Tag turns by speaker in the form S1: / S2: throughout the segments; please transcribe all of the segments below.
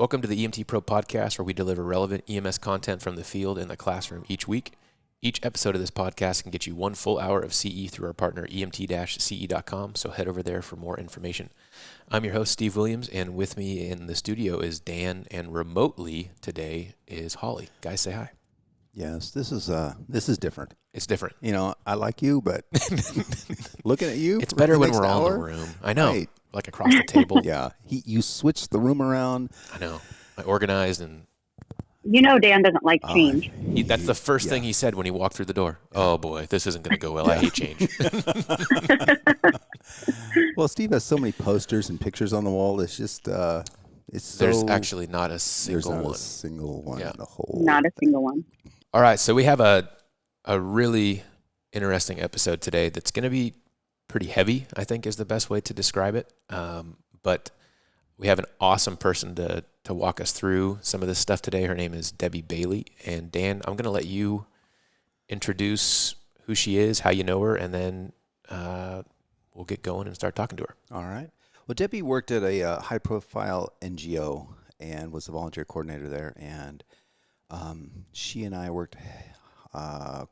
S1: Welcome to the EMT Pro podcast, where we deliver relevant EMS content from the field in the classroom each week. Each episode of this podcast can get you 1 full hour of CE through our partner emt-ce.com, so head over there for more information. I'm your host, Steve Williams, and with me in the studio is Dan, and remotely today is Holly. Guys, say hi.
S2: Yes, this is different.
S1: It's different.
S2: You know, I like you, but looking at you,
S1: It's better when we're all in the room. I know,
S2: right.
S1: Like across the table.
S2: Yeah, you switched the room around.
S1: I know. I organized, and
S3: you know Dan doesn't like change.
S1: that's the first thing he said when he walked through the door. Oh boy, this isn't going to go well. I hate change.
S2: Well, Steve has so many posters and pictures on the wall. It's just
S1: There's actually not a single
S2: there's not
S1: one.
S2: a single one
S1: Yeah.
S2: in the whole.
S3: Not a single one.
S1: All right, so we have a really interesting episode today that's going to be pretty heavy, I think is the best way to describe it. But we have an awesome person to walk us through some of this stuff today. Her name is Debbie Bailey. And Dan, I'm going to let you introduce who she is, how you know her, and then we'll get going and start talking to her.
S2: All right. Well, Debbie worked at a high-profile NGO and was the volunteer coordinator there, and she and I worked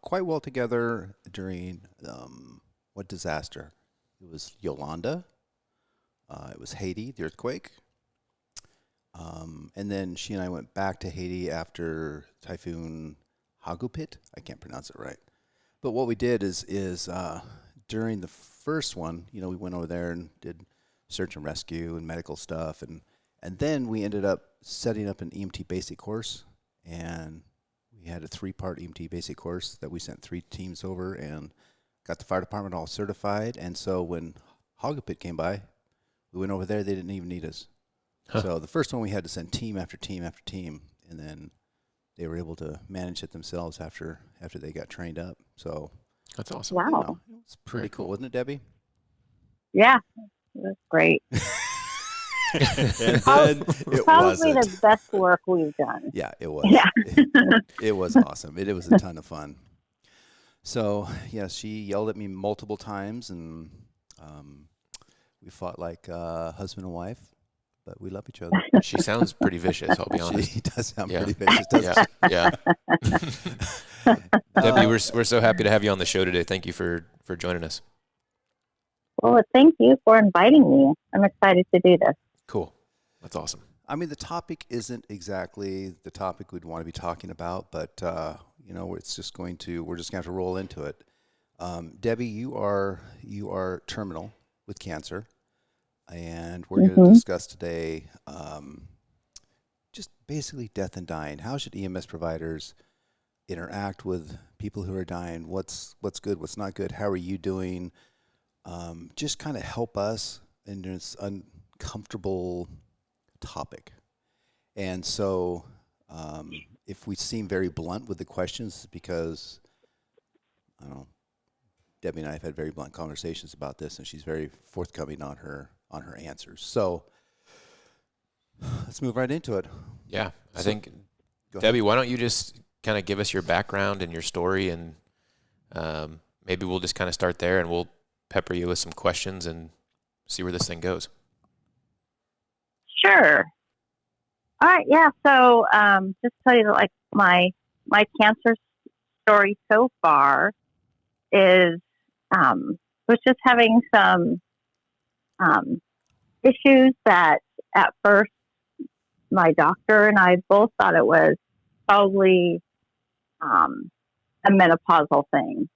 S2: quite well together during what disaster? It was Yolanda. It was Haiti, the earthquake. And then she and I went back to Haiti after Typhoon Hagupit. I can't pronounce it right. But what we did is during the first one, you know, we went over there and did search and rescue and medical stuff. And then we ended up setting up an EMT basic course. And we had a 3-part EMT basic course that we sent 3 teams over and got the fire department all certified. And so when Hagupit came by, we went over there. They didn't even need us. Huh. So the first one we had to send team after team after team, and then they were able to manage it themselves after they got trained up. So
S1: that's awesome.
S3: Wow.
S2: You know, it was pretty cool, wasn't it, Debbie?
S3: Yeah, it was great.
S2: And then it
S3: Probably
S2: wasn't.
S3: the best work we've done.
S2: Yeah, it was.
S3: Yeah.
S2: It was awesome. It was a ton of fun. So, yeah, she yelled at me multiple times, and we fought like husband and wife, but we love each other.
S1: She sounds pretty vicious, I'll be honest.
S2: She does sound pretty vicious, doesn't
S1: Yeah. Debbie, we're so happy to have you on the show today. Thank you for joining us.
S3: Well, thank you for inviting me. I'm excited to do this.
S1: Cool. That's awesome.
S2: I mean, the topic isn't exactly the topic we'd want to be talking about, but you know, we're just going to have to roll into it. Debbie, you are terminal with cancer, and we're going to discuss today just basically death and dying. How should EMS providers interact with people who are dying? What's good? What's not good? How are you doing? Just kind of help us in this uncomfortable topic. And so if we seem very blunt with the questions, because I don't know, Debbie and I have had very blunt conversations about this, and she's very forthcoming on her answers. So let's move right into it.
S1: Yeah, I think, Debbie, why don't you just kind of give us your background and your story, and maybe we'll just kind of start there, and we'll pepper you with some questions and see where this thing goes.
S3: Sure. All right. Yeah. So, just tell you that, like, my cancer story so far is was just having some issues that at first my doctor and I both thought it was probably a menopausal thing.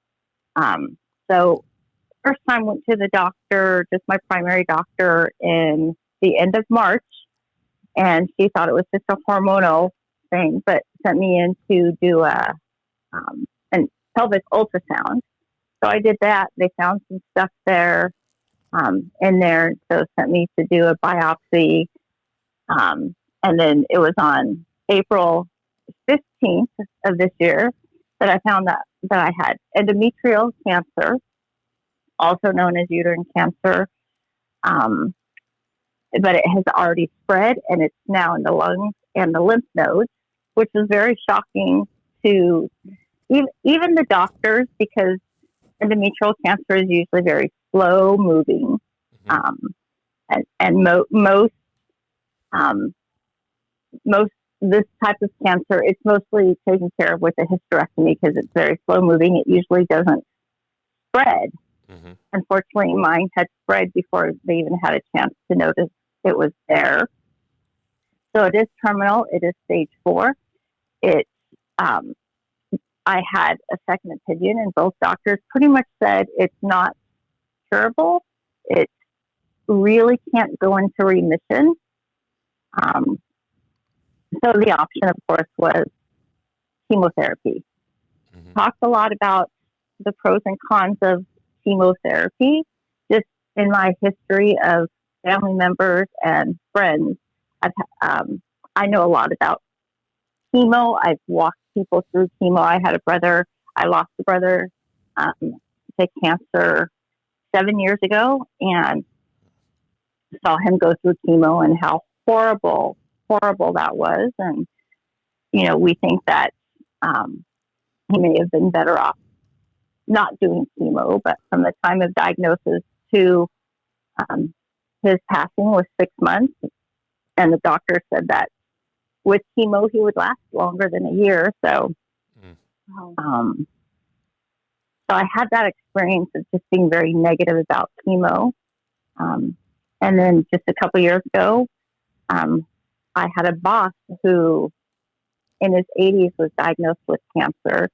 S3: So first time went to the doctor, just my primary doctor, in the end of March, and she thought it was just a hormonal thing, but sent me in to do a pelvic ultrasound. So I did that. They found some stuff there in there, so sent me to do a biopsy. And then it was on April 15th of this year that I found that I had endometrial cancer, also known as uterine cancer. But it has already spread, and it's now in the lungs and the lymph nodes, which is very shocking to even the doctors, because endometrial cancer is usually very slow moving. And most most this type of cancer, it's mostly taken care of with a hysterectomy because it's very slow moving. It usually doesn't spread.
S1: Mm-hmm.
S3: Unfortunately, mine had spread before they even had a chance to notice it was there. So it is terminal. It is stage 4. It, I had a second opinion, and both doctors pretty much said it's not curable. It really can't go into remission. So the option, of course, was chemotherapy.
S1: Mm-hmm.
S3: Talked a lot about the pros and cons of chemotherapy. Just in my history of family members and friends, I know a lot about chemo. I've walked people through chemo. I had a brother. I lost a brother to cancer 7 years ago, and saw him go through chemo and how horrible that was. And we think that he may have been better off not doing chemo. But from the time of diagnosis to his passing was 6 months, and the doctor said that with chemo he would last longer than a year. So, so I had that experience of just being very negative about chemo. And then just a couple years ago, I had a boss who, in his 80s, was diagnosed with cancer,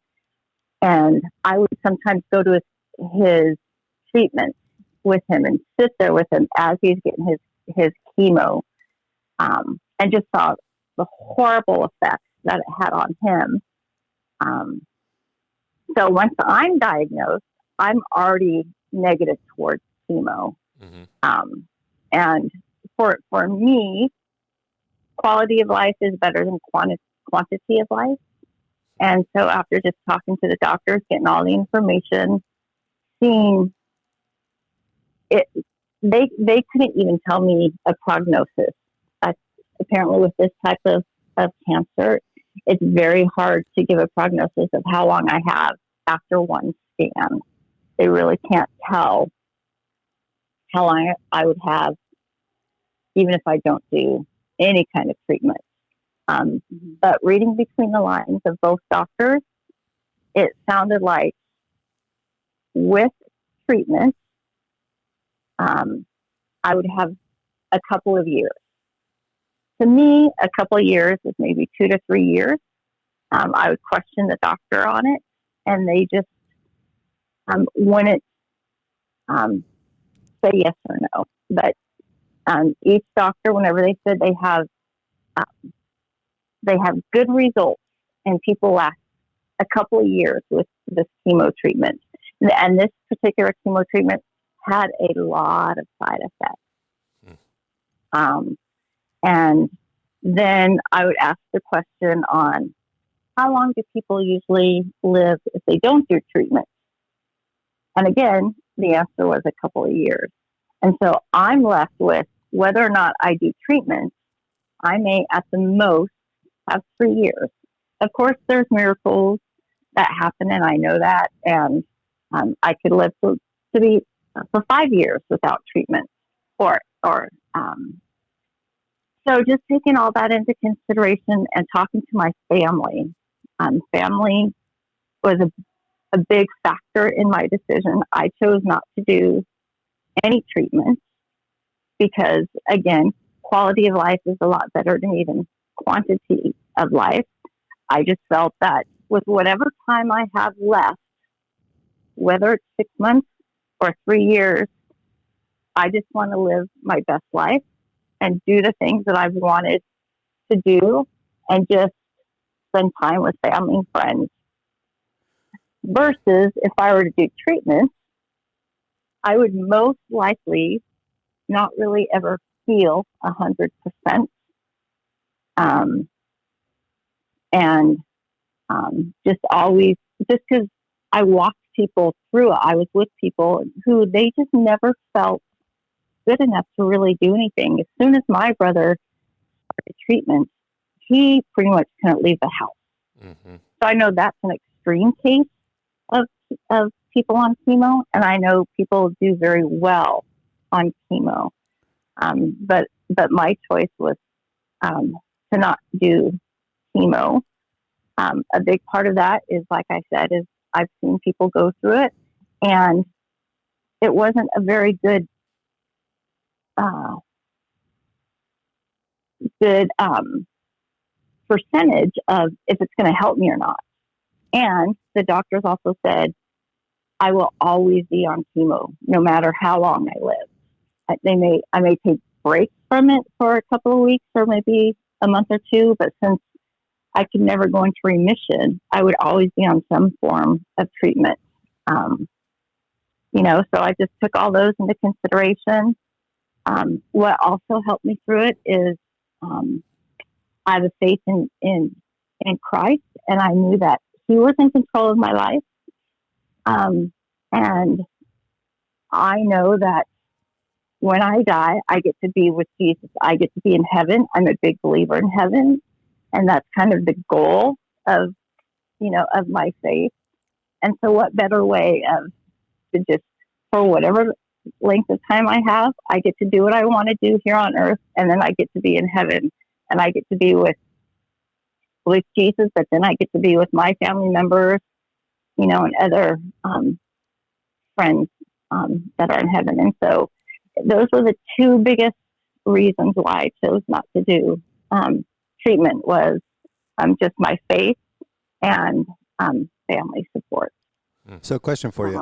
S3: and I would sometimes go to his treatment with him and sit there with him as he's getting his chemo, and just saw the horrible effects that it had on him. So once I'm diagnosed, I'm already negative towards chemo. Mm-hmm. And for me, quality of life is better than quantity of life. And so after just talking to the doctors, getting all the information, seeing it, they couldn't even tell me a prognosis. Apparently with this type of cancer, it's very hard to give a prognosis of how long I have after one scan. They really can't tell how long I would have, even if I don't do any kind of treatment. But reading between the lines of both doctors, it sounded like with treatment, I would have a couple of years. To me, a couple of years is maybe 2 to 3 years. I would question the doctor on it, and they just wouldn't say yes or no. But each doctor, whenever they said they have good results, and people last a couple of years with this chemo treatment. And this particular chemo treatment had a lot of side effects. And then I would ask the question on how long do people usually live if they don't do treatment? And again, the answer was a couple of years. And so I'm left with whether or not I do treatment, I may at the most have 3 years. Of course, there's miracles that happen, and I know that. And I could live to be for 5 years without treatment, so just taking all that into consideration and talking to my family. Family was a big factor in my decision. I chose not to do any treatment because, again, quality of life is a lot better than even quantity of life. I just felt that with whatever time I have left, whether it's 6 months or 3 years, I just want to live my best life and do the things that I've wanted to do and just spend time with family and friends. Versus if I were to do treatment, I would most likely not really ever feel 100%. Just always, just because I walked people through it, I was with people who they just never felt good enough to really do anything. As soon as my brother started treatment, he pretty much couldn't leave the house. Mm-hmm. So I know that's an extreme case of people on chemo, and I know people do very well on chemo. But my choice was to not do chemo. A big part of that is, like I said, is I've seen people go through it, and it wasn't a very good percentage of if it's going to help me or not. And the doctors also said I will always be on chemo, no matter how long I live. I may take breaks from it for a couple of weeks or maybe a month or two, but since I could never go into remission, I would always be on some form of treatment. So I just took all those into consideration. What also helped me through it is I have a faith in Christ, and I knew that He was in control of my life. And I know that when I die, I get to be with Jesus. I get to be in heaven. I'm a big believer in heaven, and that's kind of the goal of my faith. And so, what better way of to just, for whatever length of time I have, I get to do what I want to do here on earth, and then I get to be in heaven, and I get to be with Jesus, but then I get to be with my family members, and other friends that are in heaven. And so those were the two biggest reasons why I chose not to do treatment, was just my faith and family support.
S2: So, question for you: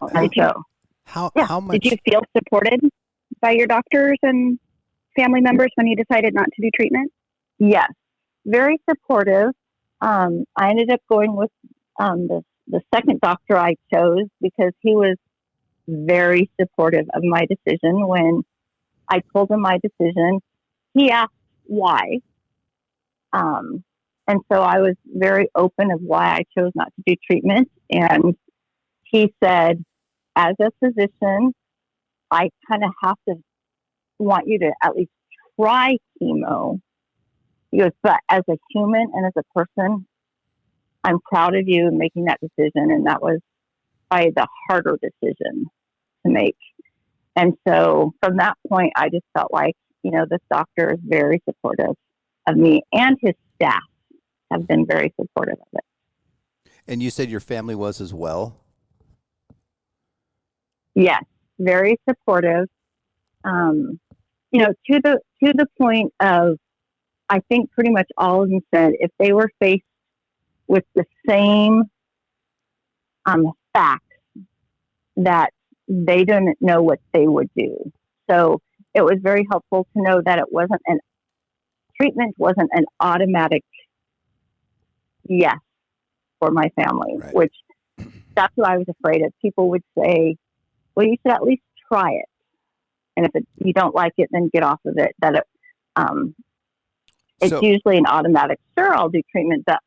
S3: How
S2: much?
S4: Did you feel supported by your doctors and family members when you decided not to do treatment?
S3: Yes, very supportive. I ended up going with the second doctor I chose because he was very supportive of my decision. When I told him my decision, he asked why. And so I was very open of why I chose not to do treatment. And he said, as a physician, I kind of have to want you to at least try chemo. He goes, but as a human and as a person, I'm proud of you making that decision. And that was probably the harder decision to make. And so from that point, I just felt like, this doctor is very supportive of me, and his staff have been very supportive of it.
S2: And you said your family was as well?
S3: Yes, very supportive. To the point of, I think pretty much all of them said if they were faced with the same facts, that they didn't know what they would do. So it was very helpful to know that treatment wasn't an automatic yes for my family,
S2: right.
S3: Which that's what I was afraid of. People would say, well, you should at least try it. And if you don't like it, then get off of it. It's usually an automatic, sure, I'll do treatment. But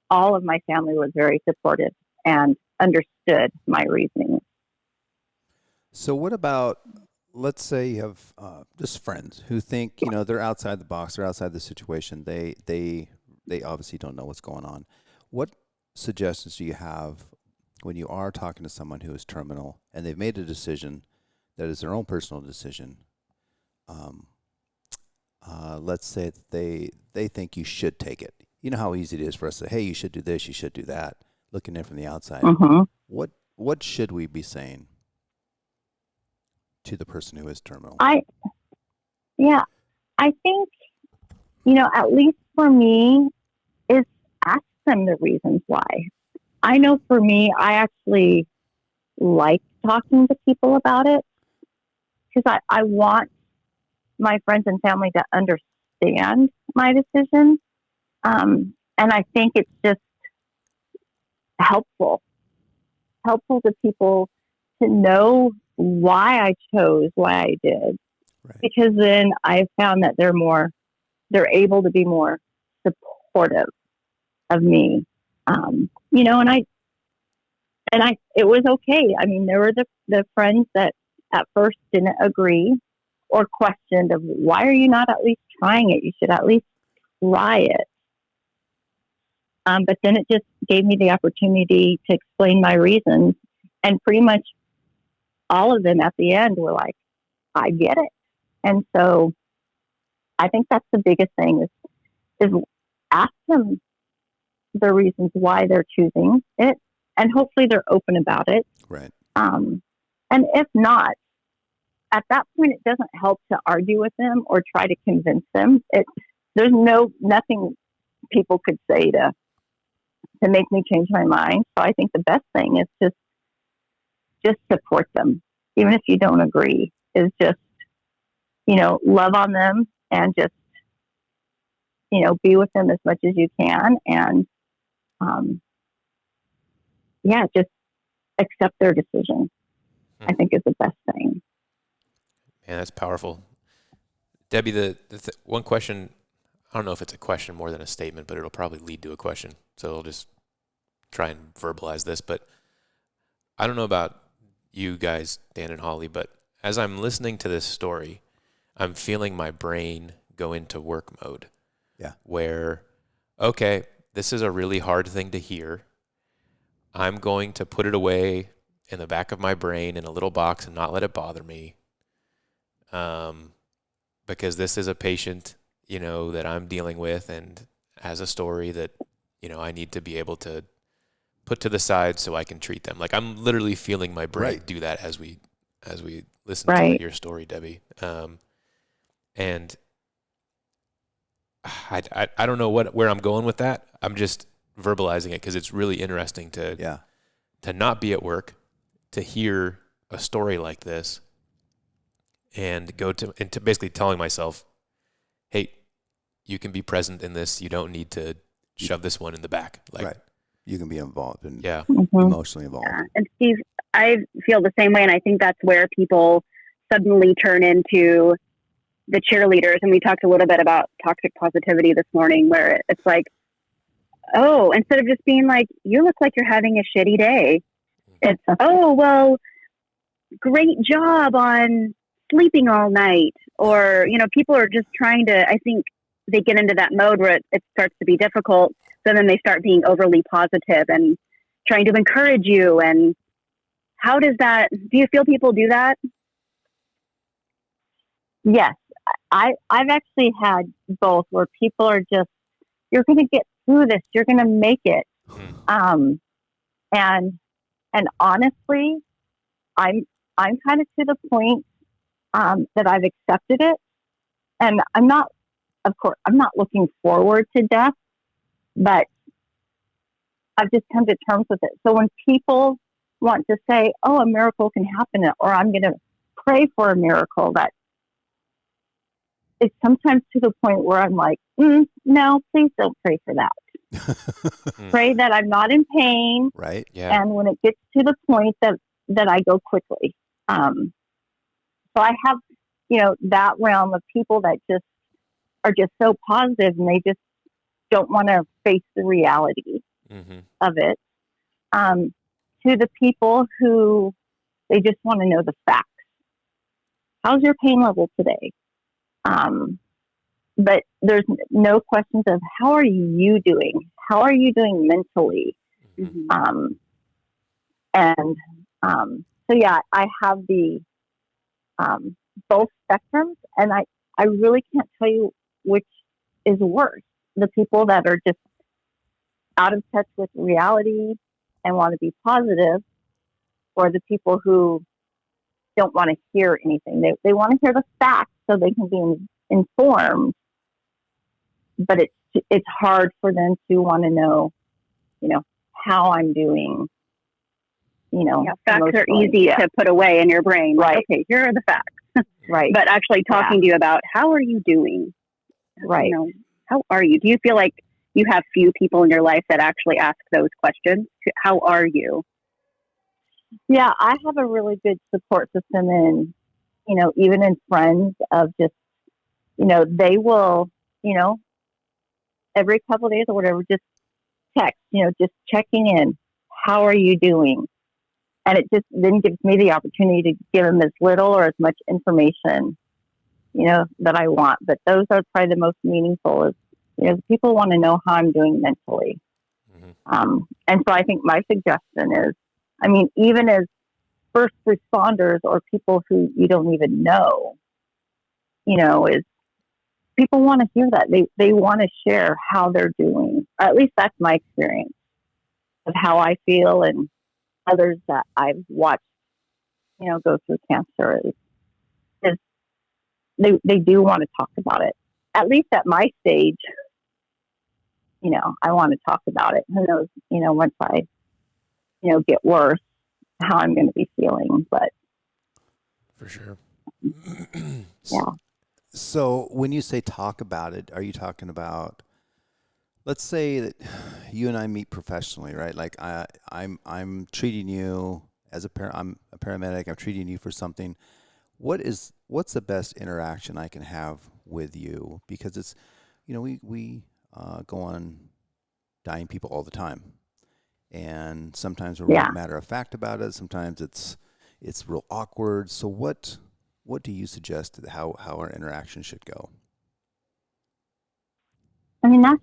S3: all of my family was very supportive and understood my reasoning.
S2: So what about, let's say you have just friends who think, they're outside the box, they're outside the situation. They obviously don't know what's going on. What suggestions do you have when you are talking to someone who is terminal and they've made a decision that is their own personal decision? Let's say that they think you should take it. You know how easy it is for us to say, hey, you should do this, you should do that, looking in from the outside.
S3: Mm-hmm.
S2: What should we be saying to the person who is terminal?
S3: I think, at least for me, is ask them the reasons why. I know for me, I actually like talking to people about it because I want my friends and family to understand my decision. And I think it's just helpful to people to know why I chose why I did.
S2: Right.
S3: Because then I found that they're able to be more supportive of me. And it was okay. I mean, there were the friends that at first didn't agree or questioned of why are you not at least trying it? You should at least try it. But then it just gave me the opportunity to explain my reasons, and pretty much all of them at the end were like, I get it. And so I think that's the biggest thing is ask them the reasons why they're choosing it, and hopefully they're open about it.
S2: Right.
S3: And if not, at that point, it doesn't help to argue with them or try to convince them. There's nothing people could say to make me change my mind. So I think the best thing is just support them, even if you don't agree. Is just love on them and just be with them as much as you can, and just accept their decision. I think is the best thing.
S1: Man, that's powerful. Debbie, the one question, I don't know if it's a question more than a statement, but it'll probably lead to a question. So I'll just try and verbalize this. But I don't know about you guys, Dan and Holly, but as I'm listening to this story, I'm feeling my brain go into work mode.
S2: Yeah.
S1: Where, okay, this is a really hard thing to hear. I'm going to put it away in the back of my brain in a little box and not let it bother me. Because this is a patient, that I'm dealing with and has a story that, I need to be able to put to the side so I can treat them. Like, I'm literally feeling my brain do that as we listen to your story, Debbie. And I don't know where I'm going with that. I'm just verbalizing it because it's really interesting to not be at work, to hear a story like this, and to basically telling myself, hey, you can be present in this. You don't need to shove this one in the back. Like,
S2: you can be involved and
S3: Mm-hmm.
S2: emotionally involved.
S4: Yeah. And Steve, I feel the same way, and I think that's where people suddenly turn into the cheerleaders. And we talked a little bit about toxic positivity this morning, where it's like, oh, instead of just being like, you look like you're having a shitty day, it's, oh, well, great job on sleeping all night. Or, people are just trying to, I think they get into that mode where it starts to be difficult. So then they start being overly positive and trying to encourage you. And how does that, do you feel people do that?
S3: Yes. I've actually had both, where people are just, you're going to get through this. You're going to make it. And honestly, I'm kind of to the point that I've accepted it, and I'm not looking forward to death, but I've just come to terms with it. So when people want to say, "Oh, a miracle can happen," or I'm going to pray for a miracle, that it's sometimes to the point where I'm like, no, please don't pray for that. Pray that I'm not in pain.
S2: Right.
S1: Yeah.
S3: And when it gets to the point that I go quickly. So I have, that realm of people that just are just so positive, and they just don't want to face the reality of it. To the people who, they just want to know the facts. How's your pain level today? But there's no questions of how are you doing? How are you doing mentally? So yeah, I have the both spectrums, and I really can't tell you which is worse. The people that are just out of touch with reality and want to be positive, or the people who don't want to hear anything. They want to hear the facts so they can be informed, but it's hard for them to want to know, how I'm doing.
S4: Facts are easy to put away in your brain.
S3: Right.
S4: Like, okay, here are the facts.
S3: Right.
S4: But actually talking to you about how are you doing?
S3: Right.
S4: How are you? Do you feel like you have few people in your life that actually ask those questions? How are you?
S3: Yeah, I have a really good support system, in, even in friends of just, they will, every couple of days or whatever, just text, just checking in. How are you doing? And it just then gives me the opportunity to give them as little or as much information, that I want. But those are probably the most meaningful, is, people want to know how I'm doing mentally. And so I think my suggestion is, even as first responders or people who you don't even know, is people want to hear that. They want to share how they're doing. Or at least that's my experience of how I feel, and others that I've watched, go through cancer is they do want to talk about it. At least at my stage, I want to talk about it. Who knows, once I, get worse, how I'm going to be feeling, but
S1: For sure.
S3: yeah.
S2: So when you say talk about it, are you talking about, let's say that you and I meet professionally, right? Like I'm treating you as I'm a paramedic. I'm treating you for something. What's the best interaction I can have with you? Because it's, we go on dying people all the time, and sometimes we're real matter of fact about it. Sometimes it's real awkward. So what do you suggest how our interaction should go?
S3: I mean, that's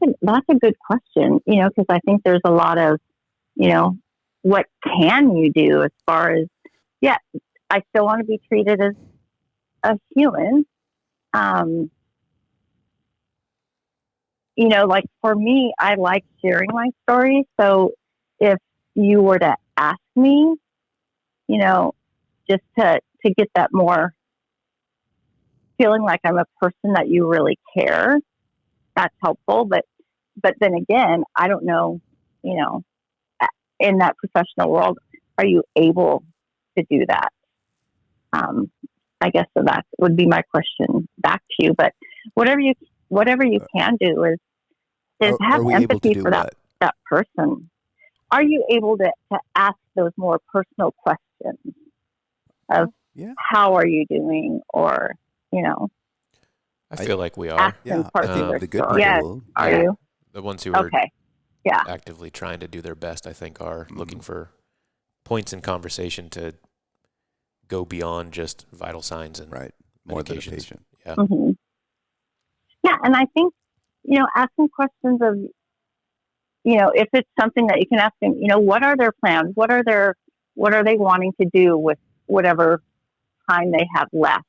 S3: a good question, because I think there's a lot of, what can you do as far as, I still want to be treated as a human. Like for me, I like sharing my story. So if you were to ask me, just to get that more feeling like I'm a person that you really care, that's helpful. But then again, I don't know, in that professional world, are you able to do that? I guess so that would be my question back to you. But whatever you can do is have empathy for that person. Are you able to ask those more personal questions of how are you doing, or
S1: I feel like we are.
S3: Parts of their
S2: the good
S3: story.
S2: people.
S3: Are you?
S1: The ones who are
S3: okay?
S1: actively trying to do their best, I think, are looking for points in conversation to go beyond just vital signs and
S2: more than a patient.
S1: Yeah.
S3: Mm-hmm. Yeah, and I think asking questions of if it's something that you can ask them, what are their plans? What are they wanting to do with whatever time they have left?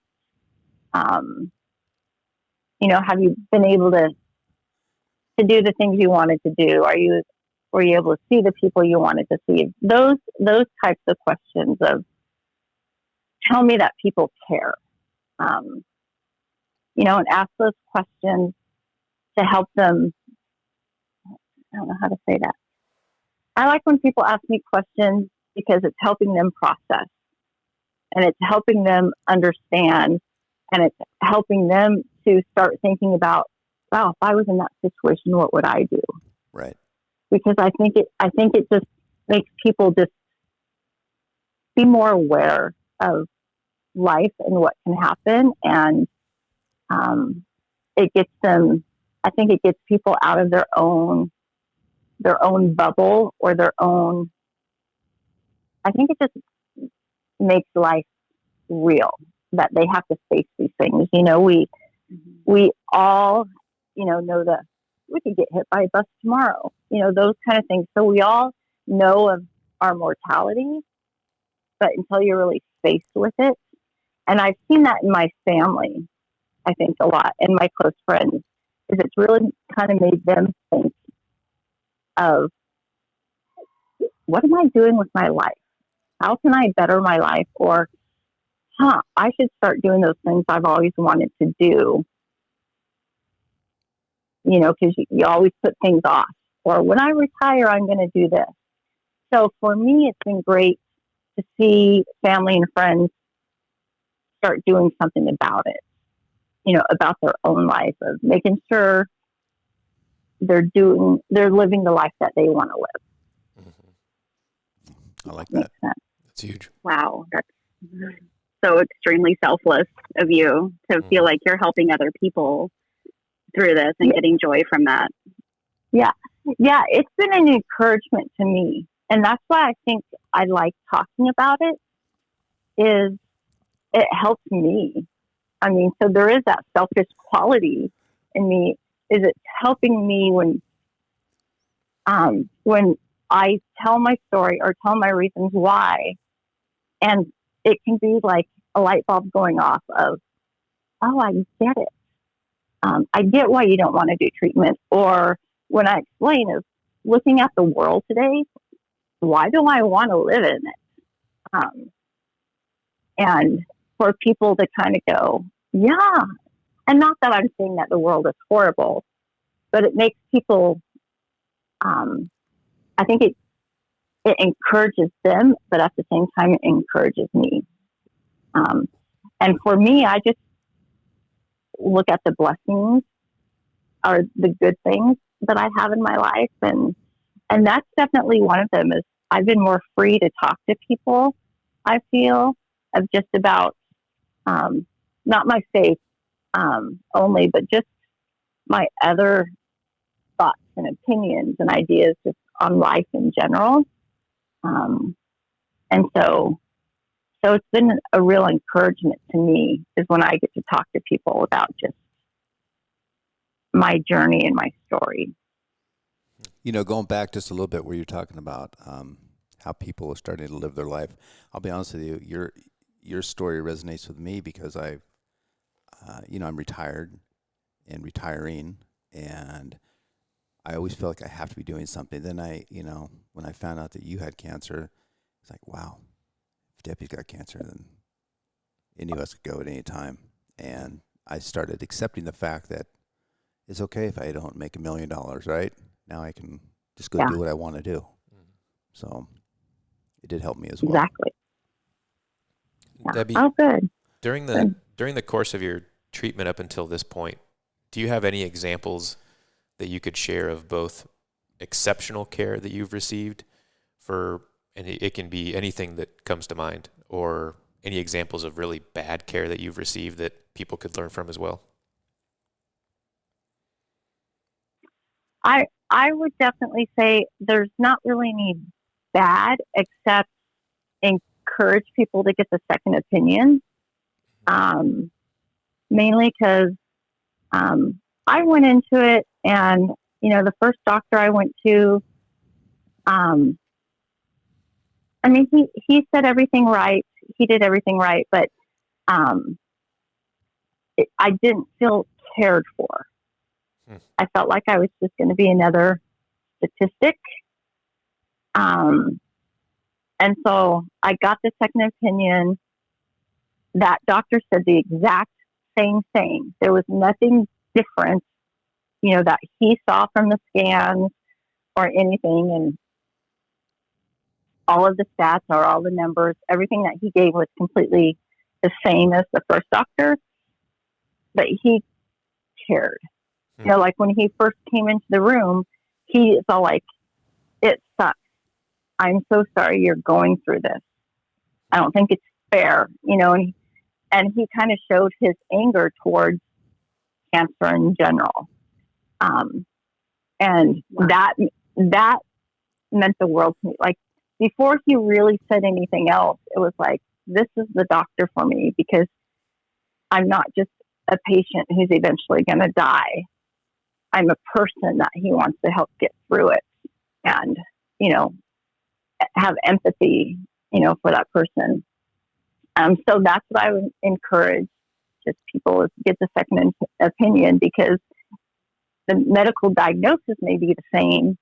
S3: Have you been able to do the things you wanted to do? Were you able to see the people you wanted to see? Those types of questions of tell me that people care. And ask those questions to help them. I don't know how to say that. I like when people ask me questions because it's helping them process, and it's helping them understand, and it's helping them to start thinking about, wow, if I was in that situation, what would I do?
S2: Right.
S3: Because I think it just makes people just be more aware of life and what can happen, and it gets them. I think it gets people out of their own bubble or their own. I think it just makes life real, that they have to face these things. We all, know that we could get hit by a bus tomorrow, those kind of things. So we all know of our mortality, but until you're really faced with it. And I've seen that in my family, I think a lot, and my close friends, is it's really kind of made them think of, what am I doing with my life? How can I better my life? Or, I should start doing those things I've always wanted to do. Because you always put things off. Or when I retire, I'm going to do this. So for me, it's been great to see family and friends start doing something about it, about their own life, of making sure they're living the life that they want to live.
S2: Mm-hmm. I like that.
S1: That's huge.
S4: Wow. That's so extremely selfless of you to feel like you're helping other people through this and getting joy from that.
S3: Yeah. Yeah. It's been an encouragement to me. And that's why I think I like talking about it, is it helps me. I mean, so there is that selfish quality in me. Is it helping me when I tell my story or tell my reasons why, and it can be like a light bulb going off of, oh, I get it. I get why you don't want to do treatment. Or when I explain is looking at the world today, why do I want to live in it? And for people to kind of go, yeah, and not that I'm saying that the world is horrible, but it makes people, I think it encourages them, but at the same time, it encourages me. And for me, I just look at the blessings or the good things that I have in my life. And that's definitely one of them is I've been more free to talk to people, I feel, of just about, not my faith only, but just my other thoughts and opinions and ideas just on life in general. And so it's been a real encouragement to me is when I get to talk to people about just my journey and my story.
S2: Going back just a little bit where you're talking about how people are starting to live their life. I'll be honest with you, your story resonates with me because I'm retired and retiring, and I always feel like I have to be doing something. Then when I found out that you had cancer, it's like, wow, if Debbie's got cancer, then any of us could go at any time. And I started accepting the fact that it's okay if I don't make $1 million, right? Now I can just go do what I want to do. So it did help me as well.
S3: Exactly.
S1: Debbie,
S3: good.
S1: During the course of your treatment up until this point, do you have any examples that you could share of both exceptional care that you've received and it can be anything that comes to mind, or any examples of really bad care that you've received that people could learn from as well?
S3: I would definitely say there's not really any bad, except encourage people to get the second opinion. Mainly because I went into it, and the first doctor I went to, he said everything right. He did everything right, but I didn't feel cared for. I felt like I was just going to be another statistic. And so I got the second opinion. That doctor said the exact same thing. There was nothing different, that he saw from the scans or anything. And all of the stats or all the numbers, everything that he gave was completely the same as the first doctor. But he cared. Like when he first came into the room, he is all like, it sucks. I'm so sorry you're going through this. I don't think it's fair, and he kind of showed his anger towards cancer in general. And that meant the world to me. Like before he really said anything else, it was like, this is the doctor for me, because I'm not just a patient who's eventually going to die. I'm a person that he wants to help get through it and, have empathy, for that person. So that's what I would encourage just people is get the second opinion, because the medical diagnosis may be the same,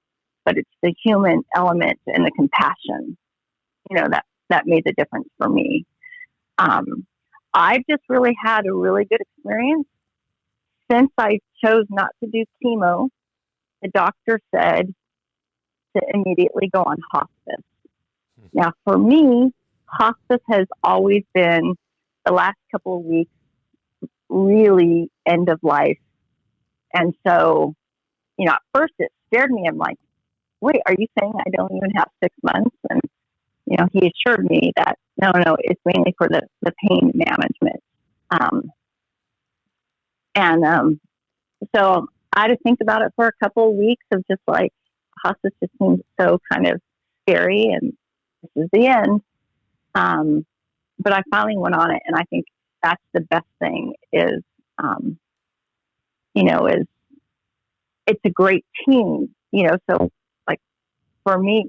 S3: but it's the human element and the compassion, that made the difference for me. I've just really had a really good experience. Since I chose not to do chemo, the doctor said to immediately go on hospice. Now, for me, hospice has always been, the last couple of weeks, really end of life. And so, at first it scared me. I'm like, wait, are you saying I don't even have 6 months? And, he assured me that, no, it's mainly for the pain management. So I had to think about it for a couple of weeks of just like, hospice just seems so kind of scary, and this is the end. But I finally went on it, and I think that's the best thing is, is it's a great team, so like for me,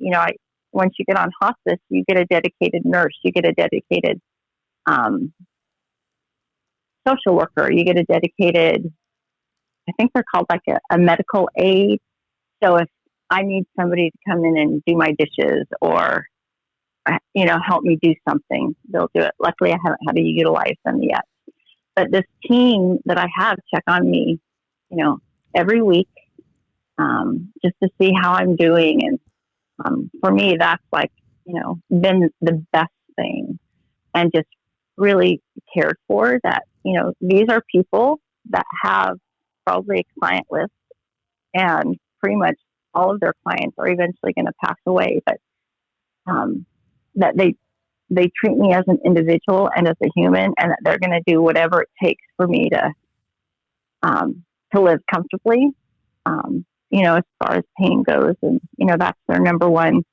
S3: once you get on hospice, you get a dedicated nurse, you get a dedicated, social worker, you get a dedicated I think they're called like a medical aid. So if I need somebody to come in and do my dishes or, help me do something, they'll do it. Luckily, I haven't had to utilize them yet. But this team that I have check on me, every week, just to see how I'm doing. And for me, that's like, been the best thing, and just really cared for that. These are people that have probably a client list, and pretty much all of their clients are eventually going to pass away, but that they treat me as an individual and as a human, and that they're going to do whatever it takes for me to live comfortably, as far as pain goes. And, that's their number one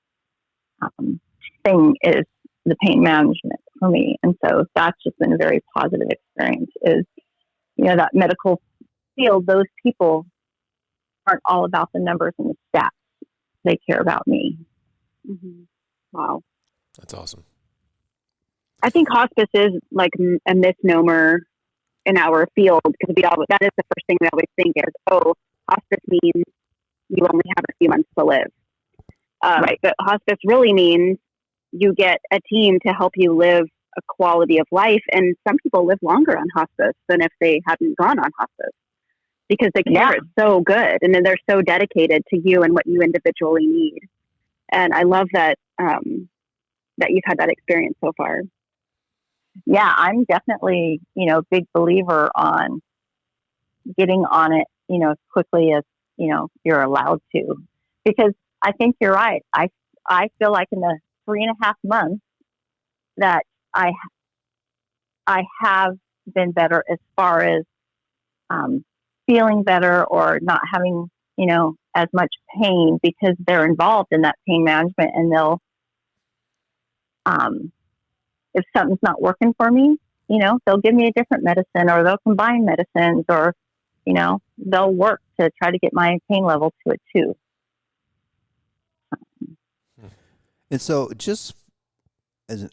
S3: thing, is the pain management for me. And so that's just been a very positive experience, is, that medical field, those people aren't all about the numbers and the stats. They care about me.
S4: Mm-hmm. Wow.
S1: That's awesome.
S4: I think hospice is like a misnomer in our field, because that is the first thing we always think is, hospice means you only have a few months to live. Right. But hospice really means you get a team to help you live a quality of life. And some people live longer on hospice than if they hadn't gone on hospice, because the care is so good, and then they're so dedicated to you and what you individually need. And I love that, that you've had that experience so far.
S3: Yeah, I'm definitely, big believer on getting on it, as quickly as, you're allowed to, because I think you're right. I feel like in the 3.5 months that I have been better, as far as feeling better, or not having, as much pain, because they're involved in that pain management, and they'll, if something's not working for me, they'll give me a different medicine, or they'll combine medicines, or, they'll work to try to get my pain level to it too.
S2: And so, just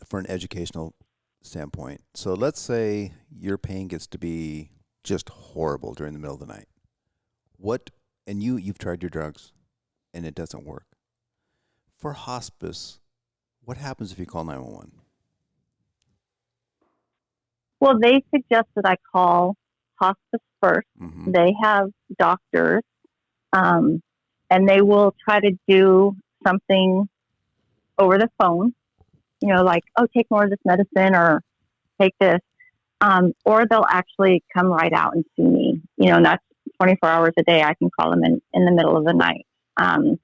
S2: for an educational standpoint, so let's say your pain gets to be just horrible during the middle of the night. And you've tried your drugs and it doesn't work. For hospice, what happens if you call 911?
S3: Well, they suggest that I call hospice first.
S2: Mm-hmm.
S3: They have doctors, and they will try to do something over the phone, like, take more of this medicine, or take this, or they'll actually come right out and see me, and that's 24 hours a day. I can call them in the middle of the night. And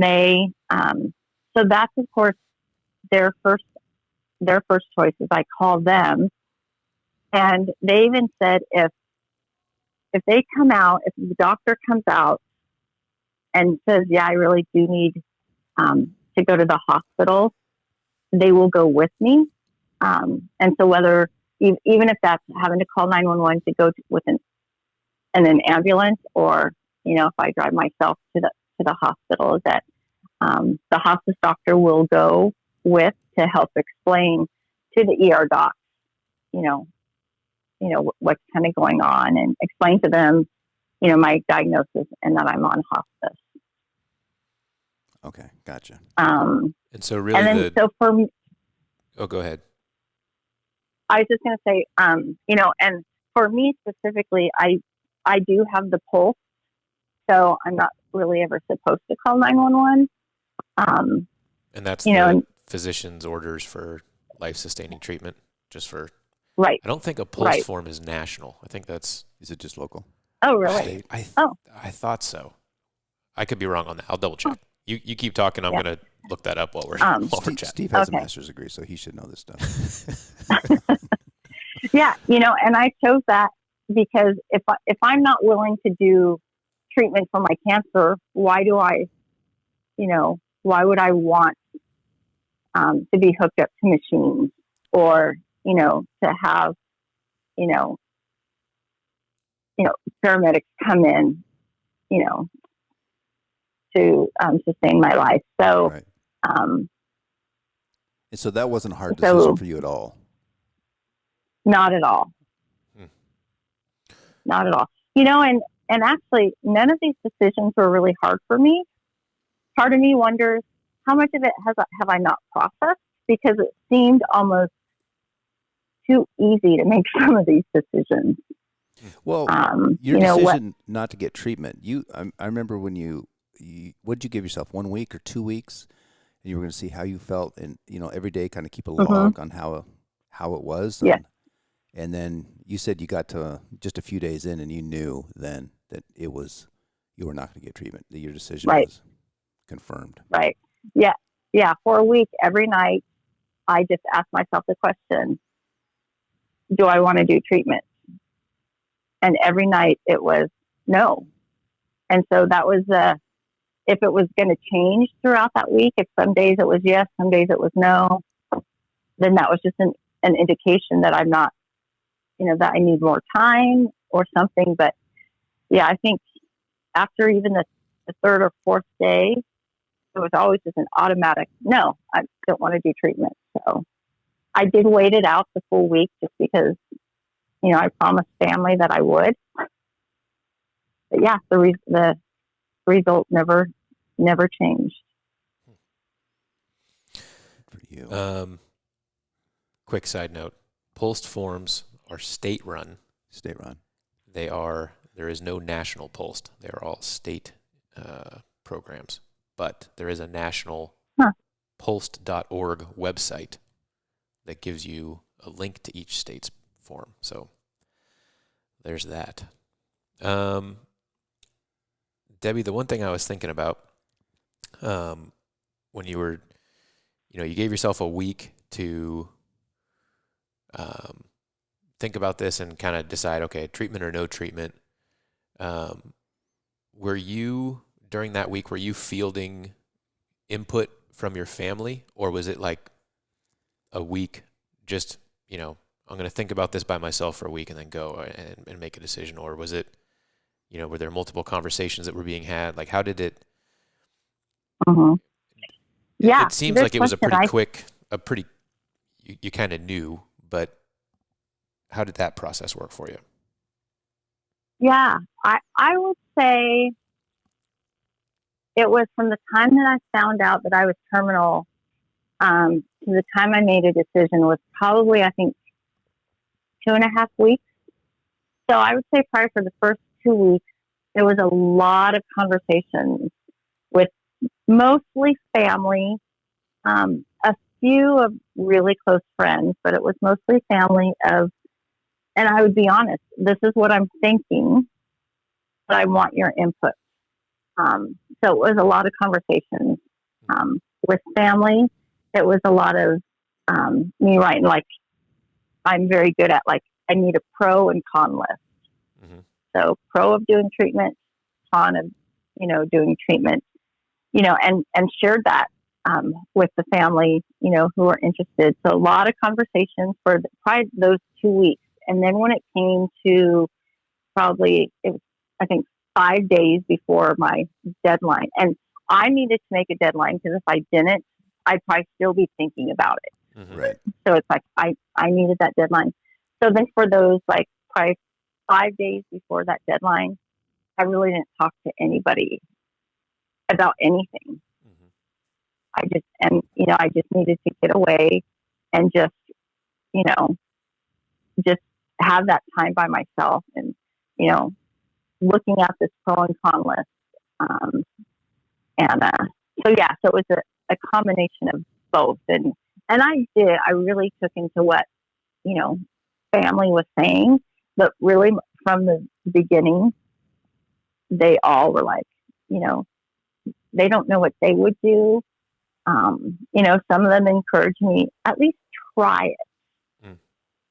S3: they, so that's, of course, their first choice is I call them. And they even said if they come out, if the doctor comes out and says, yeah, I really do need to go to the hospital, they will go with me. And so whether, even if that's having to call 911 to go with an ambulance, or, if I drive myself to the hospital, that the hospice doctor will go with, to help explain to the ER docs, what's kind of going on, and explain to them, my diagnosis, and that I'm on hospice.
S2: Okay, gotcha.
S1: And so really,
S3: so for me,
S1: go ahead.
S3: I was just going to say, and for me specifically, I do have the pulse, so I'm not really ever supposed to call 911.
S1: And that's the physician's orders for life-sustaining treatment, just for...
S3: Right.
S1: I don't think a pulse form is national. I think that's...
S2: Is it just local?
S3: Oh, really?
S1: I thought so. I could be wrong on that. I'll double check. You keep talking. I'm going to look that up while we're chatting.
S2: Steve has a master's degree, so he should know this stuff.
S3: Yeah, and I chose that because if I'm not willing to do treatment for my cancer, why would I want to be hooked up to machines, or to have paramedics come in to sustain my life. So
S2: right. And so that wasn't a hard decision for you at all.
S3: Not at all. Not at all. And actually, none of these decisions were really hard for me. Part of me wonders how much of it have I not processed, because it seemed almost too easy to make some of these decisions.
S2: Well, your decision not to get treatment, I remember when you what did you give yourself, 1 week or 2 weeks, and you were going to see how you felt, and every day kind of keep a log on how it was.
S3: Yeah.
S2: And then you said you got to just a few days in, and you knew then that you were not going to get treatment. That your decision was confirmed.
S3: Right. Yeah. Yeah. For a week, every night, I just asked myself the question, do I want to do treatment? And every night it was no. And so that was if it was going to change throughout that week, if some days it was yes, some days it was no, then that was just an indication that I'm not, that I need more time or something. But yeah, I think after even the third or fourth day, it was always just an automatic, no, I don't want to do treatment. So I did wait it out the full week just because, I promised family that I would. But yeah, the result never changed.
S2: For you.
S1: Quick side note: Pulsed forms are state run.
S2: State run.
S1: There is no national Pulsed. They are all state programs, but there is a national Pulsed.org website that gives you a link to each state's form. So there's that. Debbie, the one thing I was thinking about when you were, you gave yourself a week to think about this and kind of decide, okay, treatment or no treatment. Were you, during that week, were you fielding input from your family, or was it like a week just, I'm going to think about this by myself for a week and then go and make a decision? Or was it, were there multiple conversations that were being had? Like, how did it?
S3: Yeah.
S1: It seems like it was a pretty quick, you kind of knew, but how did that process work for you?
S3: Yeah, I would say it was from the time that I found out that I was terminal to the time I made a decision was probably, I think, 2.5 weeks. So I would say probably for the first 2 weeks, there was a lot of conversations with mostly family, a few of really close friends, but it was mostly family and I would be honest, this is what I'm thinking, but I want your input. So it was a lot of conversations with family. It was a lot of me writing, like, I'm very good at, like, I need a pro and con list. Mm-hmm. So pro of doing treatment, con of, doing treatment, and shared that with the family, who are interested. So a lot of conversations for probably those 2 weeks. And then when it came to probably, I think 5 days before my deadline, and I needed to make a deadline because if I didn't, I'd probably still be thinking about it.
S2: Mm-hmm. Right.
S3: So it's like, I needed that deadline. So then for those, like, probably 5 days before that deadline, I really didn't talk to anybody about anything. Mm-hmm. I just needed to get away and just have that time by myself and, looking at this pro and con list. So it was a combination of both. And I really took into what, family was saying, but really from the beginning, they all were like, they don't know what they would do. Some of them encouraged me, at least try it. Mm.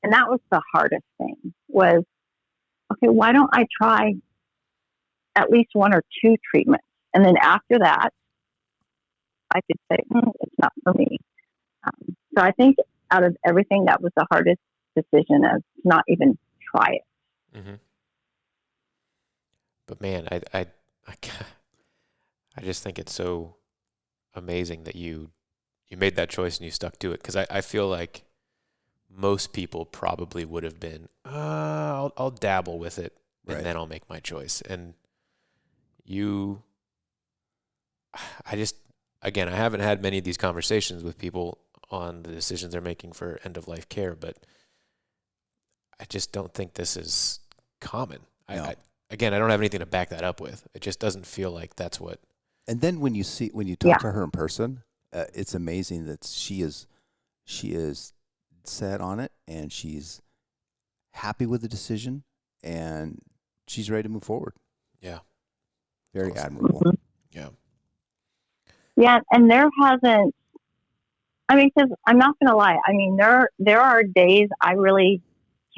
S3: And that was the hardest thing was, okay, why don't I try at least 1 or 2 treatments? And then after that, I could say, it's not for me. So I think out of everything, that was the hardest decision of not even try it.
S1: Mm-hmm. But man, I just think it's so amazing that you made that choice and you stuck to it. Because I feel like most people probably would have been, I'll dabble with it
S2: Right.
S1: and then I'll make my choice. And again, I haven't had many of these conversations with people on the decisions they're making for end of life care, but I just don't think this is common.
S2: No.
S1: Again, I don't have anything to back that up with. It just doesn't feel like that's what.
S2: And then when you talk to her in person, it's amazing that she is set on it, and she's happy with the decision, and she's ready to move forward.
S1: Yeah.
S2: Very
S1: Awesome.
S2: admirable.
S3: Mhm.
S1: Yeah.
S3: Yeah, and there hasn't. I mean, because I'm not going to lie. I mean, there are days I really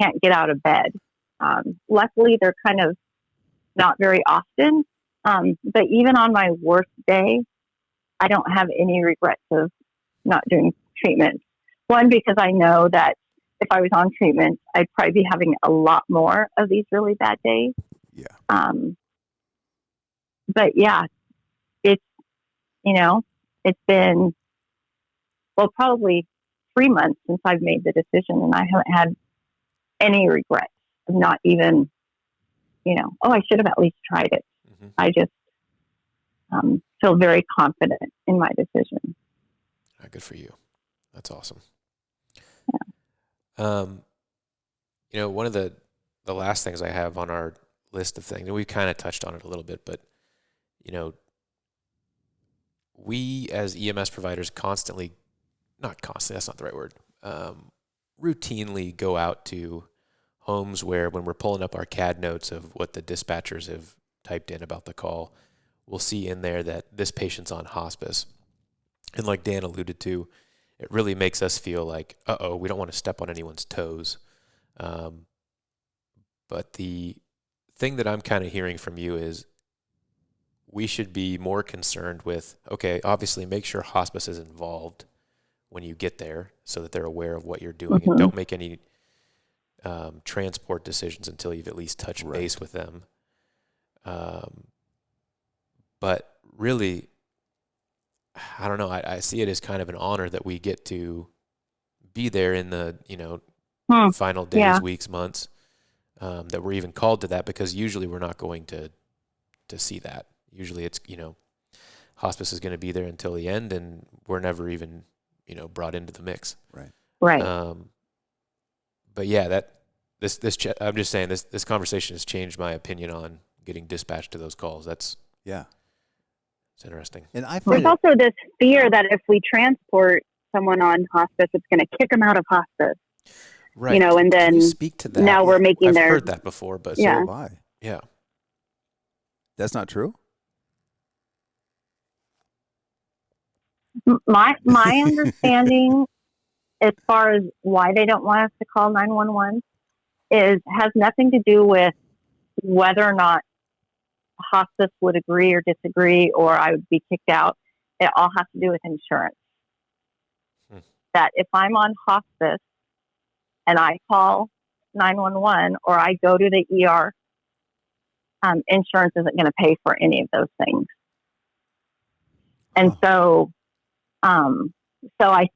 S3: can't get out of bed. Luckily, they're kind of not very often. But even on my worst day, I don't have any regrets of not doing treatment. One, because I know that if I was on treatment, I'd probably be having a lot more of these really bad days.
S2: Yeah.
S3: But yeah, it's, it's been, well, probably 3 months since I've made the decision, and I haven't had any regrets of not even, I should have at least tried it.
S1: Mm-hmm.
S3: I just feel very confident in my decision.
S1: Good for you. That's awesome.
S3: Yeah.
S1: One of the last things I have on our list of things, and we kind of touched on it a little bit, but, we as EMS providers not constantly, that's not the right word, routinely go out to homes where when we're pulling up our CAD notes of what the dispatchers have typed in about the call, we'll see in there that this patient's on hospice. And like Dan alluded to, it really makes us feel like, we don't want to step on anyone's toes. But the thing that I'm kind of hearing from you is we should be more concerned with, okay, obviously make sure hospice is involved when you get there so that they're aware of what you're doing,
S3: Mm-hmm.
S1: and don't make any transport decisions until you've at least touched
S2: Right.
S1: base with them. But really, I don't know. I see it as kind of an honor that we get to be there in the, final days,
S3: Yeah.
S1: weeks, months, that we're even called to that, because usually we're not going to see that. Usually it's, hospice is going to be there until the end, and we're never even, brought into the mix.
S2: Right.
S3: Right.
S1: But yeah, I'm just saying this conversation has changed my opinion on getting dispatched to those calls. It's interesting.
S2: And I
S4: There's
S2: find
S4: also this fear that if we transport someone on hospice, it's going to kick them out of hospice.
S1: Right.
S4: And
S1: Can
S4: then
S1: you speak to that?
S4: now we're making
S1: I've heard that before, but
S2: so
S4: Yeah.
S2: have I.
S1: yeah.
S2: That's not true?
S3: My understanding as far as why they don't want us to call 911 has nothing to do with whether or not hospice would agree or disagree, or I would be kicked out. It all has to do with insurance. That if I'm on hospice and I call 911 or I go to the ER, insurance isn't going to pay for any of those things. And so I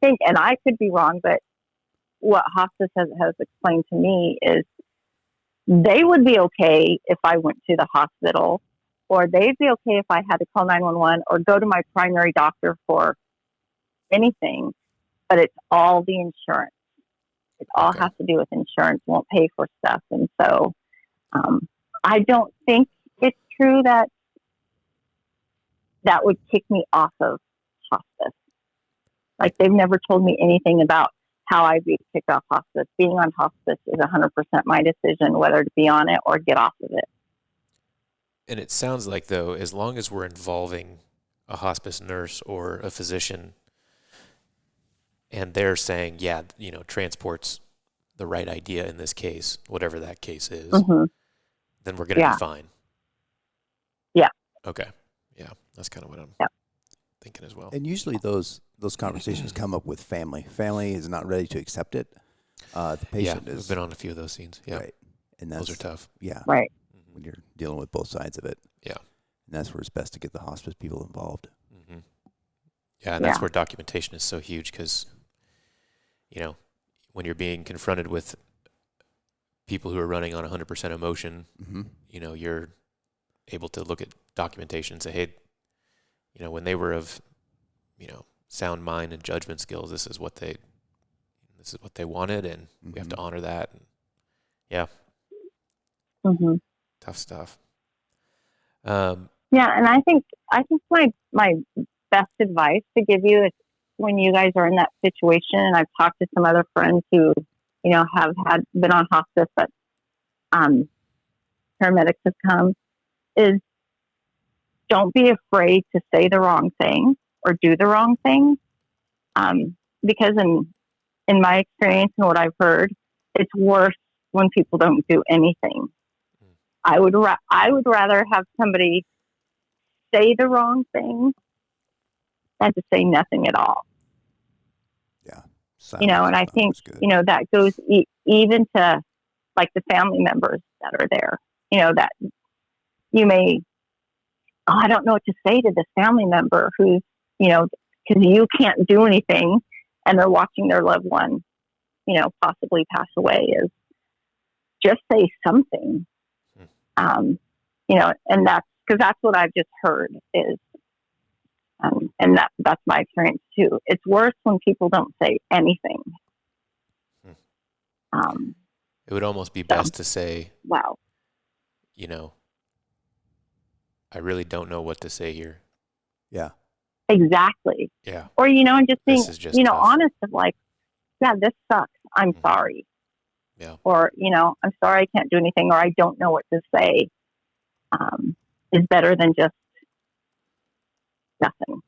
S3: think, and I could be wrong, but what hospice has explained to me is they would be okay if I went to the hospital, or they'd be okay if I had to call 911 or go to my primary doctor for anything, but it's all the insurance. It all
S1: Okay.
S3: has to do with insurance, won't pay for stuff. And so I don't think it's true that would kick me off of hospice. Like, they've never told me anything about how I'd be kicked off hospice. Being on hospice is 100% my decision, whether to be on it or get off of it.
S1: And it sounds like, though, as long as we're involving a hospice nurse or a physician and they're saying, yeah, transport's the right idea in this case, whatever that case is, then we're going to be fine.
S3: Yeah.
S1: Okay. Yeah, that's kind of what I'm thinking as well.
S2: And usually those conversations come up with family. Family is not ready to accept it. The patient
S1: We've
S2: is.
S1: been on a few of those scenes. Yeah.
S2: Right. And
S1: Those are tough.
S2: Yeah.
S3: Right.
S2: When you're dealing with both sides of it.
S1: Yeah.
S2: And that's where it's best to get the hospice people involved.
S1: Mm-hmm. Yeah, and that's where documentation is so huge, because, when you're being confronted with people who are running on 100% emotion,
S2: Mm-hmm.
S1: You're able to look at documentation and say, hey, when they were of, sound mind and judgment skills, this is what they wanted, and we have to honor that. And yeah.
S3: Mm-hmm.
S1: Tough stuff.
S3: Yeah, and I think my best advice to give you is when you guys are in that situation, and I've talked to some other friends who, have been on hospice, but paramedics have come, is don't be afraid to say the wrong thing or do the wrong thing, because in my experience and what I've heard, it's worse when people don't do anything. I would rather have somebody say the wrong thing than to say nothing at all.
S2: Yeah.
S3: And I think, that goes even to like the family members that are there, that you may, I don't know what to say to this family member who's, because you can't do anything and they're watching their loved one, possibly pass away, is just say something. And that's what I've just heard is, and that's my experience too. It's worse when people don't say anything.
S1: It would almost be best to say,
S3: wow,
S1: I really don't know what to say here.
S2: Yeah.
S3: Exactly.
S1: Yeah.
S3: Or, and just being,
S1: tough.
S3: honest of like, yeah, this sucks. I'm sorry.
S1: Yeah.
S3: Or, I'm sorry I can't do anything, or I don't know what to say, is better than just nothing.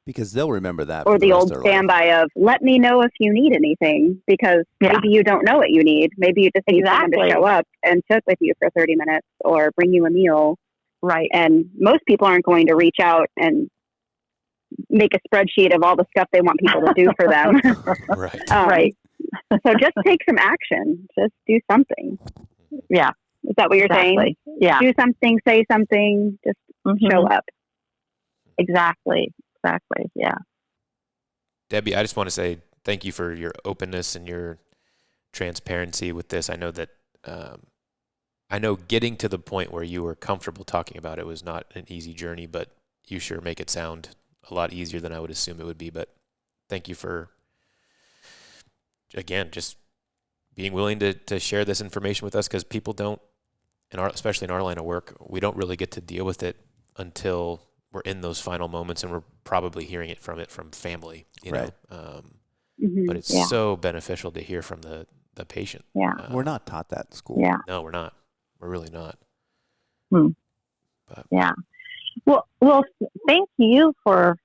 S2: Because they'll remember that.
S4: Or
S2: for
S4: the
S2: rest
S4: old
S2: of their life.
S4: standby of, let me know if you need anything, because maybe you don't know what you need. Maybe you just need someone to show up and sit with you for 30 minutes or bring you a meal.
S3: Right.
S4: And most people aren't going to reach out and make a spreadsheet of all the stuff they want people to do for them.
S1: Right.
S3: Right.
S4: So just take some action. Just do something.
S3: Yeah.
S4: Is that what you're saying?
S3: Yeah.
S4: Do something, say something, just show up.
S3: Exactly. Yeah.
S1: Debbie, I just want to say thank you for your openness and your transparency with this. I know that, getting to the point where you were comfortable talking about it was not an easy journey, but you sure make it sound a lot easier than I would assume it would be. But thank you for, again, just being willing to share this information with us, because people don't, especially in our line of work, we don't really get to deal with it until we're in those final moments, and we're probably hearing it from family,
S2: right.
S1: But it's so beneficial to hear from the patient.
S3: Yeah.
S2: We're not taught that in school.
S3: Yeah.
S1: No, we're not. We're really not.
S3: But. Yeah. Well, thank you for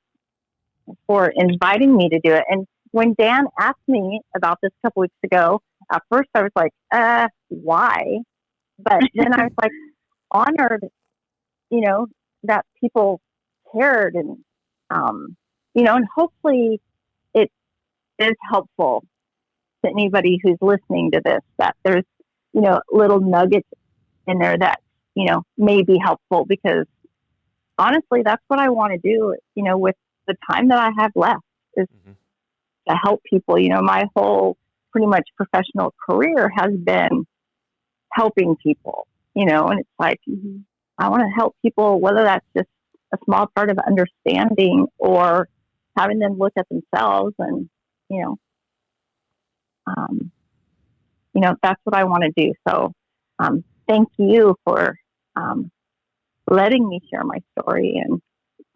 S3: inviting me to do it. And when Dan asked me about this a couple weeks ago, at first I was like, why? But then I was like honored, that people cared, and, and hopefully it is helpful to anybody who's listening to this, that there's, little nuggets in there that, may be helpful, because honestly, that's what I want to do, with the time that I have left, is to help people. My whole pretty much professional career has been helping people, and it's like, I want to help people, whether that's just a small part of understanding or having them look at themselves, and, that's what I want to do. So, thank you for, letting me share my story,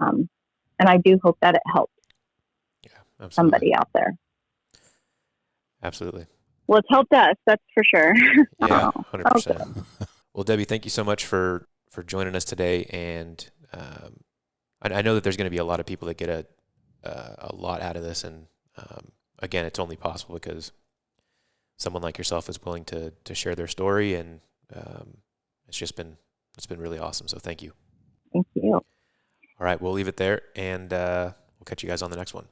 S3: and I do hope that it helps somebody out there.
S1: Absolutely.
S4: Well, it's helped us, that's for sure.
S1: Yeah, 100%.
S3: Okay.
S1: Well, Debbie, thank you so much for joining us today. And I know that there's going to be a lot of people that get a lot out of this. And again, it's only possible because someone like yourself is willing to share their story. And it's been really awesome. So thank you.
S3: Thank you.
S1: All right, we'll leave it there, and we'll catch you guys on the next one.